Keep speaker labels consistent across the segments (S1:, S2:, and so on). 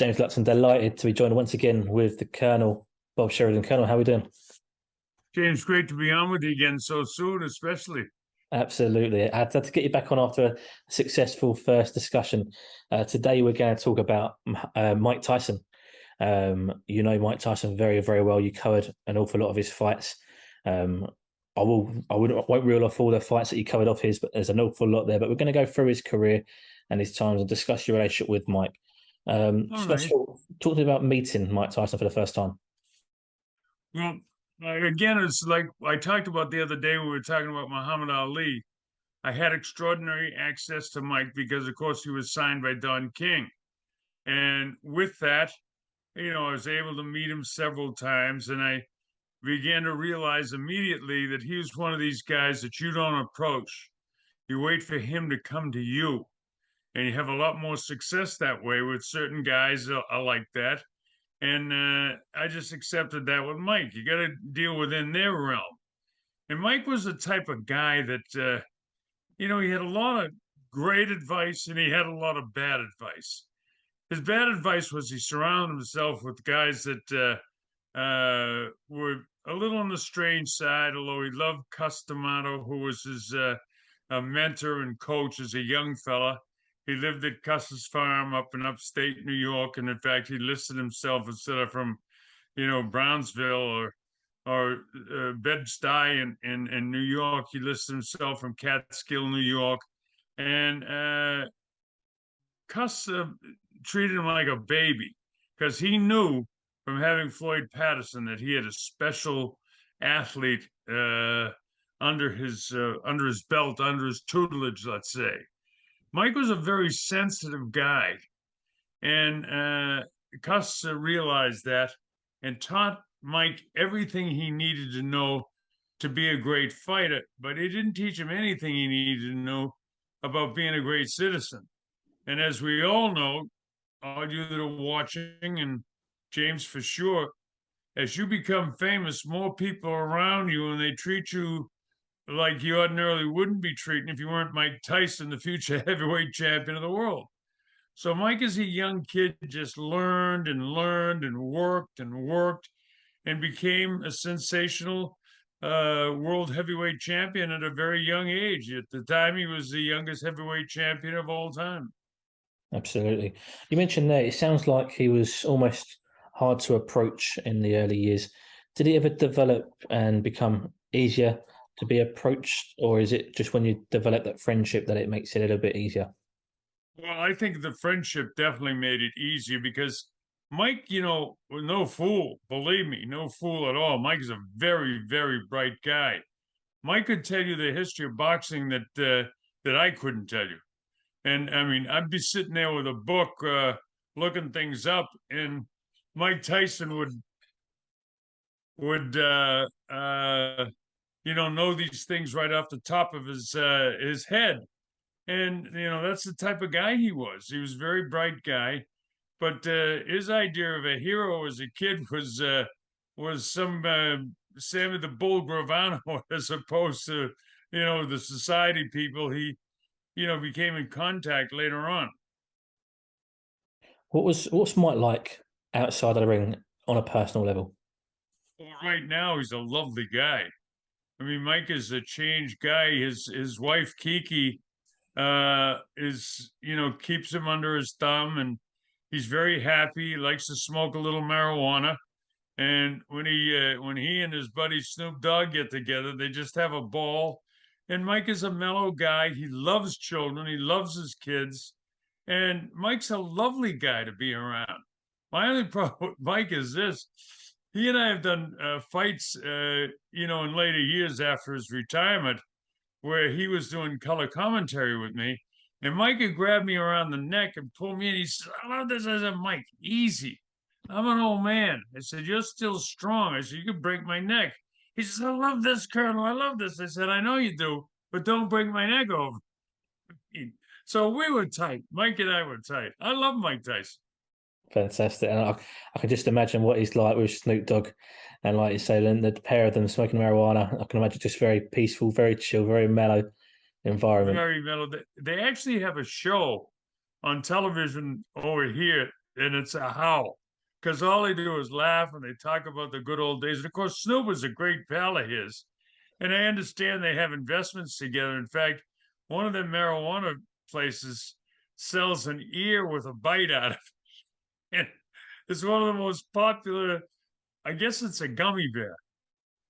S1: James Lupton, delighted to be joined once again with the Colonel, Bob Sheridan. Colonel, how are we doing?
S2: James, great to be on with you again so soon, especially.
S1: Absolutely. I had to get you back on after a successful first discussion. Today, we're going to talk about Mike Tyson. You know Mike Tyson very, very well. You covered an awful lot of his fights. I won't reel off all the fights that you covered off his, but there's an awful lot there. But we're going to go through his career and his times and discuss your relationship with Mike.
S2: All
S1: First
S2: right.
S1: of all, talk to me about meeting Mike Tyson for the first time.
S2: Well, again, it's like I talked about the other day when we were talking about Muhammad Ali. I had extraordinary access to Mike because, of course, he was signed by Don King. And with that, I was able to meet him several times, and I began to realize immediately that he was one of these guys that you don't approach. You wait for him to come to you, and you have a lot more success that way with certain guys are like that. And I just accepted that with Mike. You got to deal within their realm. And Mike was the type of guy that, he had a lot of great advice and he had a lot of bad advice. His bad advice was he surrounded himself with guys that were a little on the strange side, although he loved Cus D'Amato, who was his mentor and coach as a young fella. He lived at Cus's farm up in upstate New York, and in fact, he listed himself instead of from, Brownsville or Bed-Stuy in New York. He listed himself from Catskill, New York, and Cus treated him like a baby because he knew from having Floyd Patterson that he had a special athlete under his belt, under his tutelage, let's say. Mike was a very sensitive guy, and Cus realized that and taught Mike everything he needed to know to be a great fighter, but he didn't teach him anything he needed to know about being a great citizen. And as we all know, all you that are watching, and James for sure, as you become famous, more people are around you and they treat you like you ordinarily wouldn't be treated if you weren't Mike Tyson, the future heavyweight champion of the world. So Mike, as a young kid, just learned and learned and worked and became a sensational world heavyweight champion at a very young age. At the time, he was the youngest heavyweight champion of all time.
S1: Absolutely. You mentioned there, it sounds like he was almost hard to approach in the early years. Did he ever develop and become easier to be approached, or is it just when you develop that friendship that it makes it a little bit easier?
S2: Well, I think the friendship definitely made it easier because Mike, was no fool. Believe me, no fool at all. Mike is a very, very bright guy. Mike could tell you the history of boxing that I couldn't tell you. And I mean, I'd be sitting there with a book, looking things up, and Mike Tyson would know these things right off the top of his head. And that's the type of guy he was. He was a very bright guy, but his idea of a hero as a kid was some Sammy the Bull Gravano as opposed to the society people he became in contact later on.
S1: What's Mike like outside of the ring on a personal level?
S2: Well, right now he's a lovely guy. I mean, Mike is a changed guy. His wife Kiki is keeps him under his thumb, and he's very happy. He likes to smoke a little marijuana, and when he and his buddy Snoop Dogg get together, they just have a ball. And Mike is a mellow guy. He loves children. He loves his kids, and Mike's a lovely guy to be around. My only problem with Mike is this: he and I have done fights, in later years after his retirement where he was doing color commentary with me. And Mike would grab me around the neck and pull me in. He said, I love this. I said, Mike, easy. I'm an old man. I said, you're still strong. I said, you could break my neck. He says, I love this, Colonel. I love this. I said, I know you do, but don't break my neck over. So we were tight. Mike and I were tight. I love Mike Tyson.
S1: Fantastic. And I can just imagine what he's like with Snoop Dogg. And like you say, then the pair of them smoking marijuana, I can imagine just very peaceful, very chill, very mellow environment.
S2: Very mellow. They actually have a show on television over here and it's a howl because all they do is laugh and they talk about the good old days. And of course, Snoop is a great pal of his, and I understand they have investments together. In fact, one of the marijuana places sells an ear with a bite out of it. And it's one of the most popular. I guess it's a gummy bear.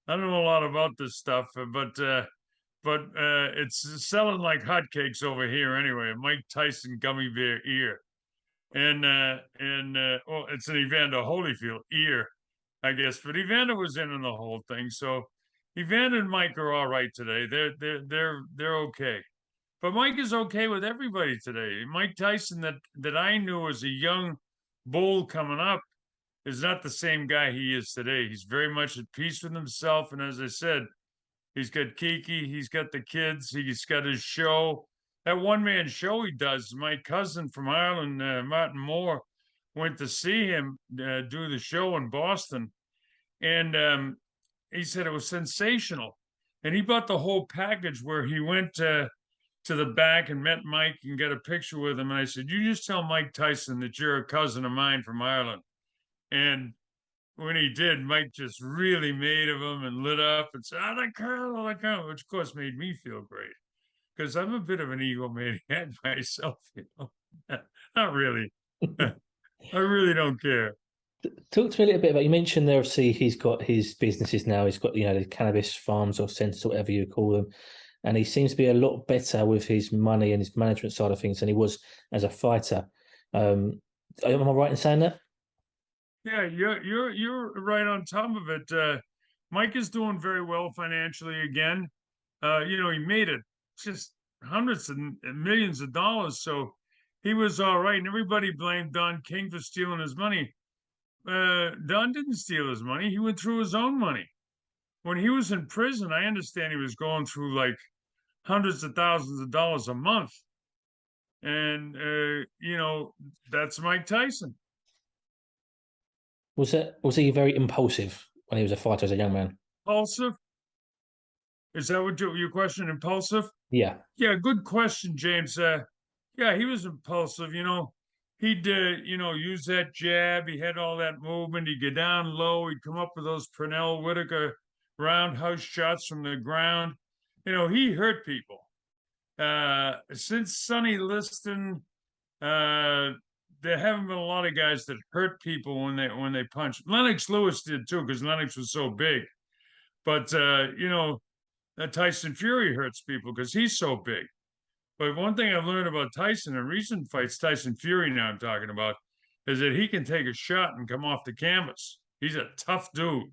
S2: I don't know a lot about this stuff, but it's selling like hotcakes over here anyway. A Mike Tyson gummy bear ear, and well, it's an Evander Holyfield ear, I guess. But Evander was in the whole thing, so Evander and Mike are all right today. They're okay. But Mike is okay with everybody today. Mike Tyson that I knew as a young bull coming up is not the same guy he is today. He's very much at peace with himself, and as I said, he's got Kiki, he's got the kids, he's got his show. That one man show he does. My cousin from Ireland, Martin Moore, went to see him do the show in Boston, and he said it was sensational. And he bought the whole package where he went to the back and met Mike and got a picture with him. And I said, "You just tell Mike Tyson that you're a cousin of mine from Ireland." And when he did, Mike just really made of him and lit up and said, "I like Colonel, I like Colonel," which of course made me feel great because I'm a bit of an egomaniac myself, you know. Not really. I really don't care.
S1: Talk to me a little bit about, you mentioned there, obviously, he's got his businesses now. He's got, the cannabis farms or centers, whatever you call them. And he seems to be a lot better with his money and his management side of things than he was as a fighter. Am I right in saying that?
S2: Yeah, you're right on top of it. Mike is doing very well financially again. He made it just hundreds of millions of dollars, so he was all right. And everybody blamed Don King for stealing his money. Don didn't steal his money. He went through his own money. When he was in prison, I understand he was going through like hundreds of thousands of dollars a month. And that's Mike Tyson.
S1: Was he very impulsive when he was a fighter as a young man?
S2: Impulsive? Is that what your question? Impulsive?
S1: Yeah.
S2: Yeah, good question, James. Yeah, he was impulsive. He'd use that jab. He had all that movement. He'd get down low. He'd come up with those Pernell Whitaker roundhouse shots from the ground. He hurt people. Since Sonny Liston, there haven't been a lot of guys that hurt people when they punch. Lennox Lewis did too, because Lennox was so big. But Tyson Fury hurts people because he's so big. But one thing I've learned about Tyson in recent fights, Tyson Fury now I'm talking about, is that he can take a shot and come off the canvas. He's a tough dude.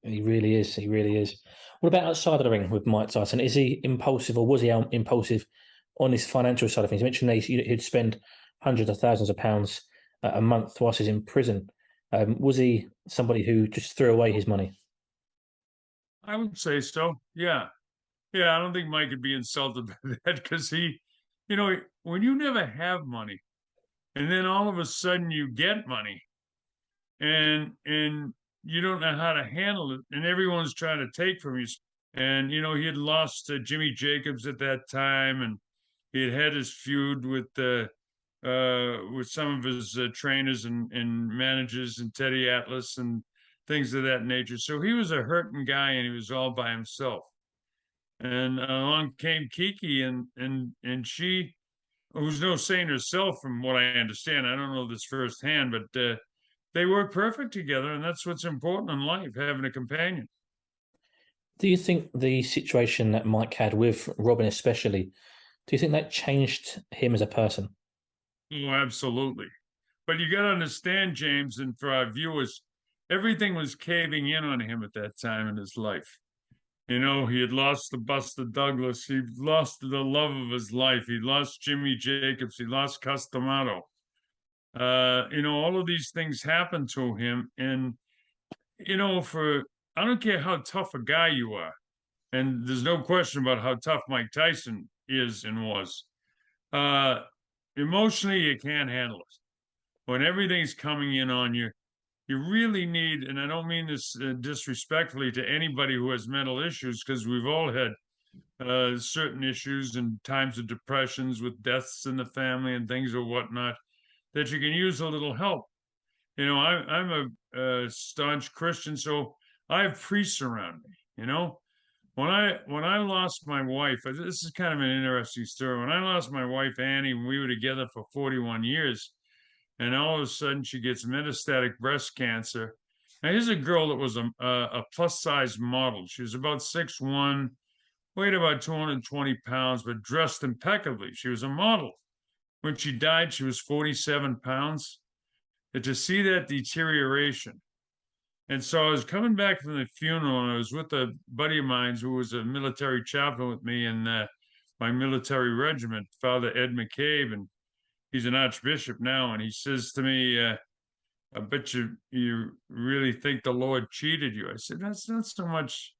S1: He really is. He really is. What about outside of the ring with Mike Tyson? Is he impulsive, or was he impulsive on his financial side of things? You mentioned that he'd spend hundreds of thousands of pounds a month whilst he's in prison. Was he somebody who just threw away his money?
S2: I would say so. Yeah. Yeah, I don't think Mike would be insulted by that because when you never have money and then all of a sudden you get money and you don't know how to handle it and everyone's trying to take from you. And he had lost Jimmy Jacobs at that time, and he had had his feud with some of his trainers and managers and Teddy Atlas and things of that nature. So he was a hurting guy, and he was all by himself. And along came Kiki, and she, who's no saint herself, from what I understand. I don't know this firsthand, but they work perfect together, and that's what's important in life: having a companion.
S1: Do you think the situation that Mike had with Robin, especially, do you think that changed him as a person?
S2: Oh, absolutely. But you got to understand, James, and for our viewers, everything was caving in on him at that time in his life. He had lost the Buster Douglas. He lost the love of his life. He lost Jimmy Jacobs. He lost Customato. All of these things happened to him. And, I don't care how tough a guy you are. And there's no question about how tough Mike Tyson is and was. Uh, Emotionally, you can't handle it. When everything's coming in on you, you really need, and I don't mean this disrespectfully to anybody who has mental issues, because we've all had certain issues and times of depressions with deaths in the family and things or whatnot. that you can use a little help. I'm a staunch Christian, so I have priests around me. When I lost my wife, this is kind of an interesting story. When I lost my wife Annie, we were together for 41 years, and all of a sudden she gets metastatic breast cancer. Now here's a girl that was a plus size model. She was about 6'1", weighed about 220 pounds, but dressed impeccably. She was a model. When she died, she was 47 pounds. And to see that deterioration. And so I was coming back from the funeral, and I was with a buddy of mine who was a military chaplain with me in my military regiment, Father Ed McCabe, and he's an archbishop now. And he says to me, I bet you really think the Lord cheated you. I said, that's not so much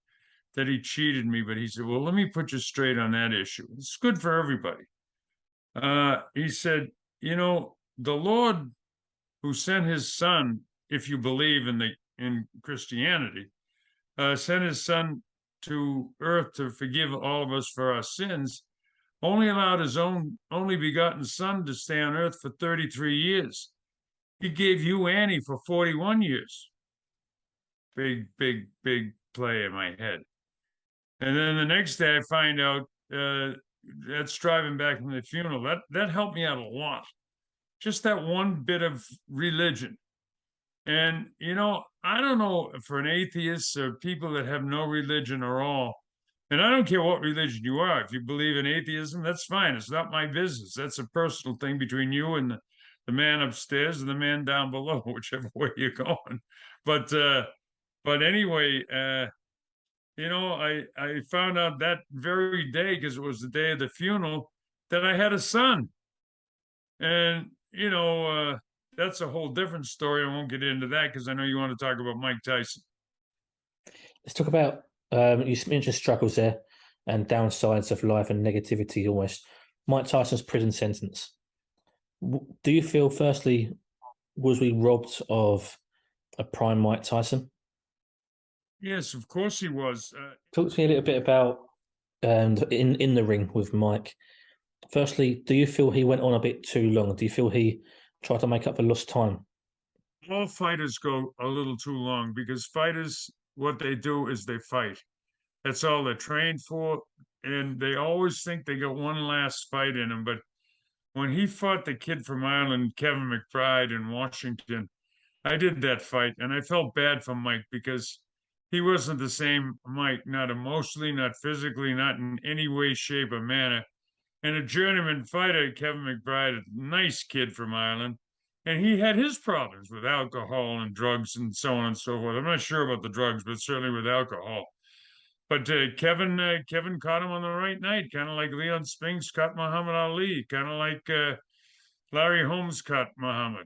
S2: that he cheated me, but he said, well, let me put you straight on that issue. It's good for everybody. He said, the Lord who sent his son, if you believe in Christianity, sent his son to earth to forgive all of us for our sins, only allowed his own only begotten son to stay on earth for 33 years. He gave you Annie for 41 years. Big, big, big play in my head. And then the next day I find out that's driving back from the funeral. That helped me out a lot. Just that one bit of religion. And, I don't know, for an atheist or people that have no religion at all, and I don't care what religion you are. If you believe in atheism, that's fine. It's not my business. That's a personal thing between you and the man upstairs and the man down below, whichever way you're going. But anyway, I found out that very day, because it was the day of the funeral, that I had a son. And, that's a whole different story. I won't get into that because I know you want to talk about Mike Tyson.
S1: Let's talk about you mentioned struggles there and downsides of life and negativity almost. Mike Tyson's prison sentence. Do you feel, firstly, was we robbed of a prime Mike Tyson?
S2: Yes, of course he was.
S1: Talk to me a little bit about in the ring with Mike. Firstly, do you feel he went on a bit too long? Do you feel he tried to make up for lost time?
S2: All fighters go a little too long, because fighters, what they do is they fight. That's all they're trained for. And they always think they got one last fight in them. But when he fought the kid from Ireland, Kevin McBride, in Washington, I did that fight, and I felt bad for Mike, because he wasn't the same Mike, not emotionally, not physically, not in any way, shape, or manner. And a journeyman fighter, Kevin McBride, a nice kid from Ireland, and he had his problems with alcohol and drugs and so on and so forth. I'm not sure about the drugs, but certainly with alcohol. But Kevin caught him on the right night, kind of like Leon Spinks caught Muhammad Ali, kind of like Larry Holmes caught Muhammad.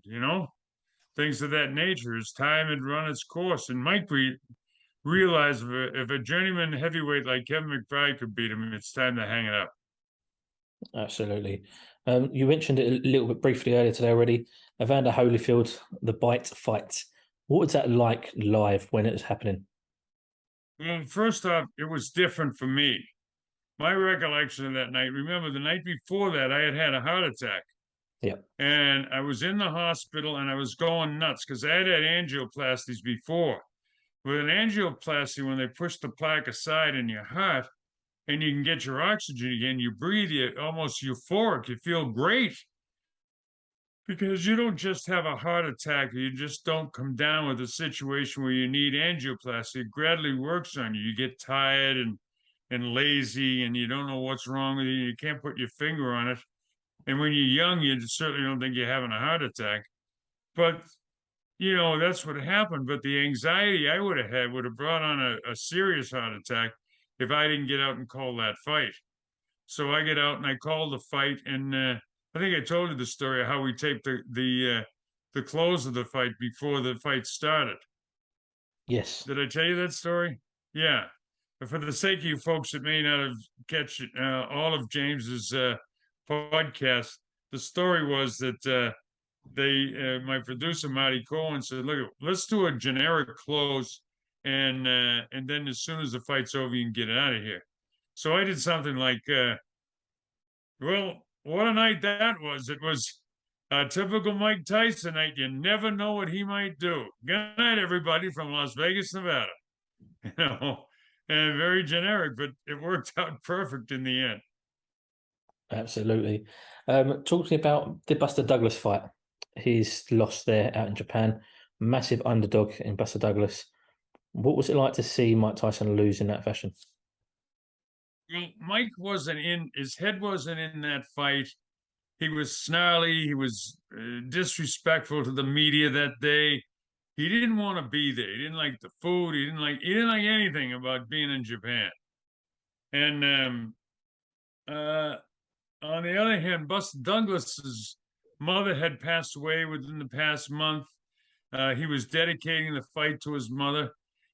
S2: Things of that nature. His time had run its course, and Mike realized if a journeyman heavyweight like Kevin McBride could beat him, it's time to hang it up.
S1: Absolutely. You mentioned it a little bit briefly earlier today already. Evander Holyfield, the Bite fight. What was that like live when it was happening?
S2: Well, first off, it was different for me. My recollection of that night, remember the night before that, I had a heart attack.
S1: Yeah.
S2: And I was in the hospital, and I was going nuts because I had angioplasties before. With an angioplasty, when they push the plaque aside in your heart and you can get your oxygen again, you breathe, you're almost euphoric. You feel great, because you don't just have a heart attack, you just don't come down with a situation where you need angioplasty. It gradually works on you. You get tired and lazy, and you don't know what's wrong with you. You can't put your finger on it. And when you're young, you certainly don't think you're having a heart attack. But, that's what happened. But the anxiety I would have had would have brought on a serious heart attack if I didn't get out and call that fight. So I get out and I call the fight, and I think I told you the story of how we taped the close of the fight before the fight started.
S1: Yes.
S2: Did I tell you that story? Yeah. But for the sake of you folks that may not have catch all of James's podcast, the story was that my producer Marty Cohen said, "Look, let's do a generic close, and then as soon as the fight's over, you can get out of here." So I did something like, well, what a night that was! It was A typical Mike Tyson night. You never know what he might do. Good night, everybody from Las Vegas, Nevada. You know, and very generic, but it worked out perfect in the end.
S1: Absolutely. Talk to me about the Buster Douglas fight. He's lost there out in Japan. Massive underdog in Buster Douglas. What was it like to see Mike Tyson lose in that fashion?
S2: Well, Mike wasn't in, his head wasn't in that fight. He was snarly. He was disrespectful to the media that day. He didn't want to be there. He didn't like the food. He didn't like anything about being in Japan. And uh, on the other hand, Buster Douglas's mother had passed away within the past month. He was dedicating the fight to his mother.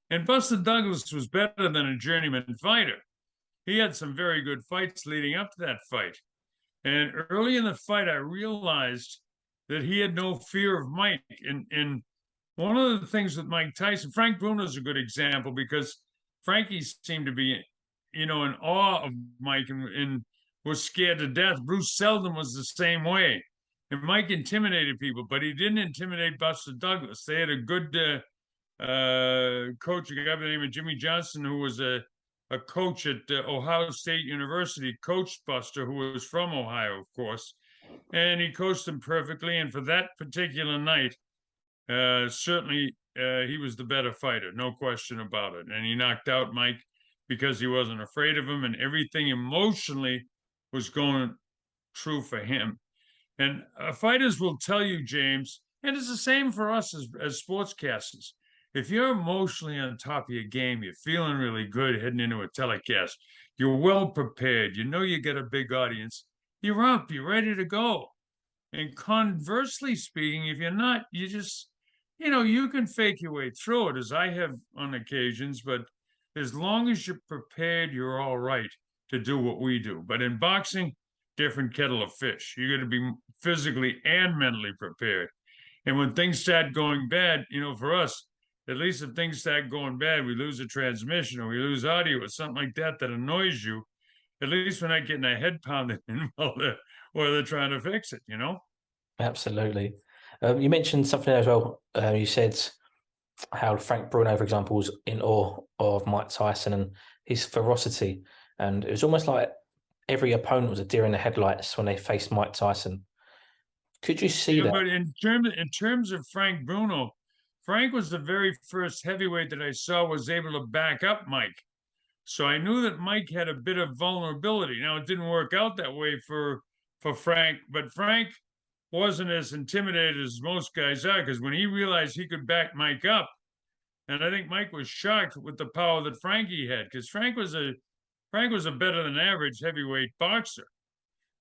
S2: And Buster Douglas was better than a journeyman fighter. He had some very good fights leading up to that fight. And early in the fight, I realized that he had no fear of Mike. And one of the things with Mike Tyson, Frank Bruno's a good example because Frankie seemed to be, in awe of Mike and was scared to death. Bruce Seldon was the same way. And Mike intimidated people, but he didn't intimidate Buster Douglas. They had a good coach, a guy by the name of Jimmy Johnson, who was a coach at Ohio State University, coached Buster, who was from Ohio, of course, and he coached him perfectly. And for that particular night, certainly he was the better fighter, no question about it. And he knocked out Mike because he wasn't afraid of him, and everything emotionally was going true for him. And fighters will tell you, James, and it's the same for us as sportscasters. If you're emotionally on top of your game, you're feeling really good heading into a telecast, you're well prepared, you know you get a big audience, you're up, you're ready to go. And conversely speaking, if you're not, you just, you can fake your way through it, as I have on occasions, but as long as you're prepared, you're all right to do what we do. But in boxing, different kettle of fish. You got to be physically and mentally prepared. And when things start going bad, for us, at least if things start going bad, we lose a transmission or we lose audio or something like that that annoys you. At least we're not getting our head pounded in while they're trying to fix it.
S1: Absolutely. You mentioned something as well. You said how Frank Bruno, for example, was in awe of Mike Tyson and his ferocity. And it was almost like every opponent was a deer in the headlights when they faced Mike Tyson. Could you see that?
S2: But in terms of Frank Bruno, Frank was the very first heavyweight that I saw was able to back up Mike. So I knew that Mike had a bit of vulnerability. Now it didn't work out that way for Frank, but Frank wasn't as intimidated as most guys are because when he realized he could back Mike up, and I think Mike was shocked with the power that Frankie had because Frank was a better than average heavyweight boxer.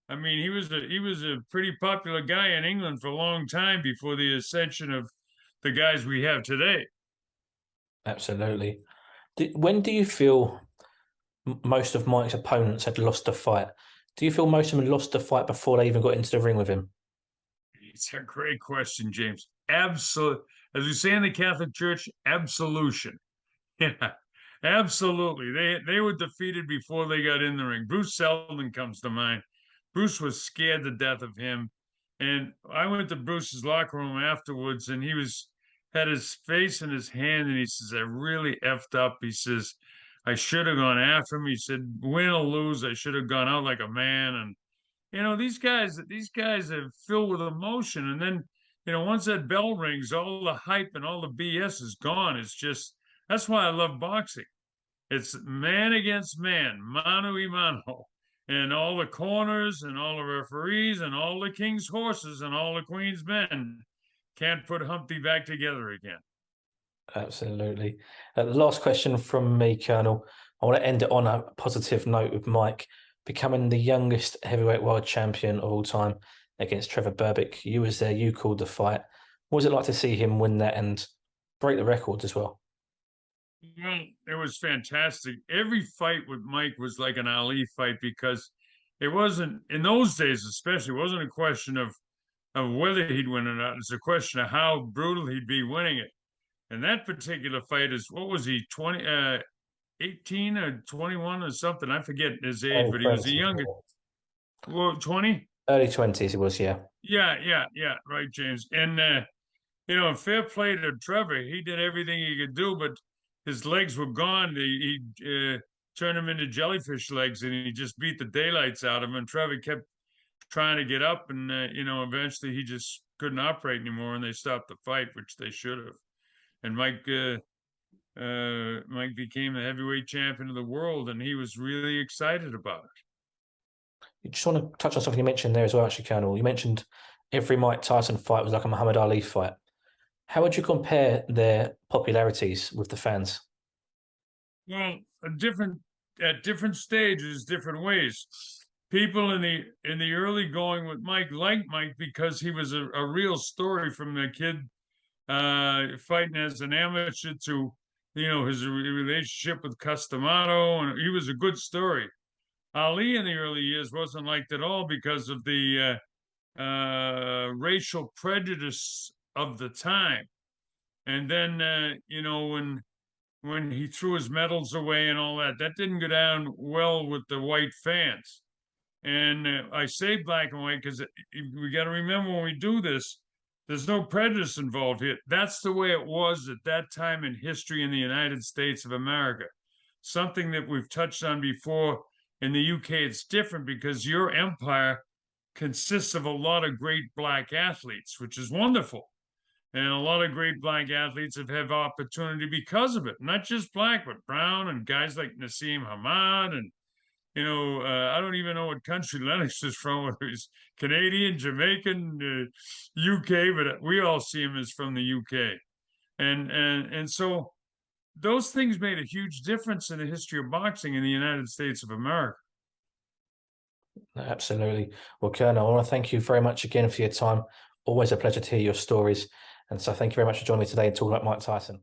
S2: I mean, he was a pretty popular guy in England for a long time before the ascension of the guys we have today.
S1: Absolutely. When do you feel most of Mike's opponents had lost the fight? Do you feel most of them lost the fight before they even got into the ring with him?
S2: It's a great question, James. Absolute, as we say in the Catholic Church, absolution. Yeah, absolutely. They were defeated before they got in the ring. Bruce Seldon comes to mind. Bruce was scared to death of him. And I went to Bruce's locker room afterwards, and he had his face in his hand, and he says, "I really effed up." He says, "I should have gone after him." He said, "Win or lose, I should have gone out like a man." And these guys are filled with emotion. And then, once that bell rings, all the hype and all the BS is gone. It's just that's why I love boxing. It's man against man, mano y mano. And all the corners and all the referees and all the king's horses and all the queen's men can't put Humpty back together again.
S1: Absolutely. The last question from me, Colonel. I want to end it on a positive note with Mike becoming the youngest heavyweight world champion of all time against Trevor Berbick. You was there, you called the fight. What was it like to see him win that and break the records as well?
S2: Well, it was fantastic. Every fight with Mike was like an Ali fight because it wasn't in those days, especially, it wasn't a question of whether he'd win or not. It's a question of how brutal he'd be winning it. And that particular fight is what was he, 18 or 21 or something? I forget his age, but he was a younger. Well, 20?
S1: Early 20s it was, yeah.
S2: Yeah, right, James. And fair play to Trevor. He did everything he could do, but his legs were gone. He turned them into jellyfish legs, and he just beat the daylights out of him. And Trevor kept trying to get up, and eventually he just couldn't operate anymore, and they stopped the fight, which they should have. And Mike became the heavyweight champion of the world, and he was really excited about it.
S1: You just want to touch on something you mentioned there as well, actually, Colonel. You mentioned every Mike Tyson fight was like a Muhammad Ali fight. How would you compare their popularities with the fans?
S2: Well, at different stages, different ways. People in the early going with Mike liked Mike because he was a real story from the kid fighting as an amateur to his relationship with Customato, and he was a good story. Ali in the early years wasn't liked at all because of the racial prejudice of the time. And then when he threw his medals away and all that, that didn't go down well with the white fans. And I say black and white because we got to remember when we do this, there's no prejudice involved here. That's the way it was at that time in history in the United States of America. Something that we've touched on before. In the UK, it's different because your empire consists of a lot of great black athletes, which is wonderful. And a lot of great black athletes have had opportunity because of it. Not just black, but brown and guys like Nassim Hamad. And, I don't even know what country Lennox is from, whether he's Canadian, Jamaican, UK, but we all see him as from the UK. And so those things made a huge difference in the history of boxing in the United States of America.
S1: Absolutely. Well, Colonel, I want to thank you very much again for your time. Always a pleasure to hear your stories. And so thank you very much for joining me today and talking about Mike Tyson.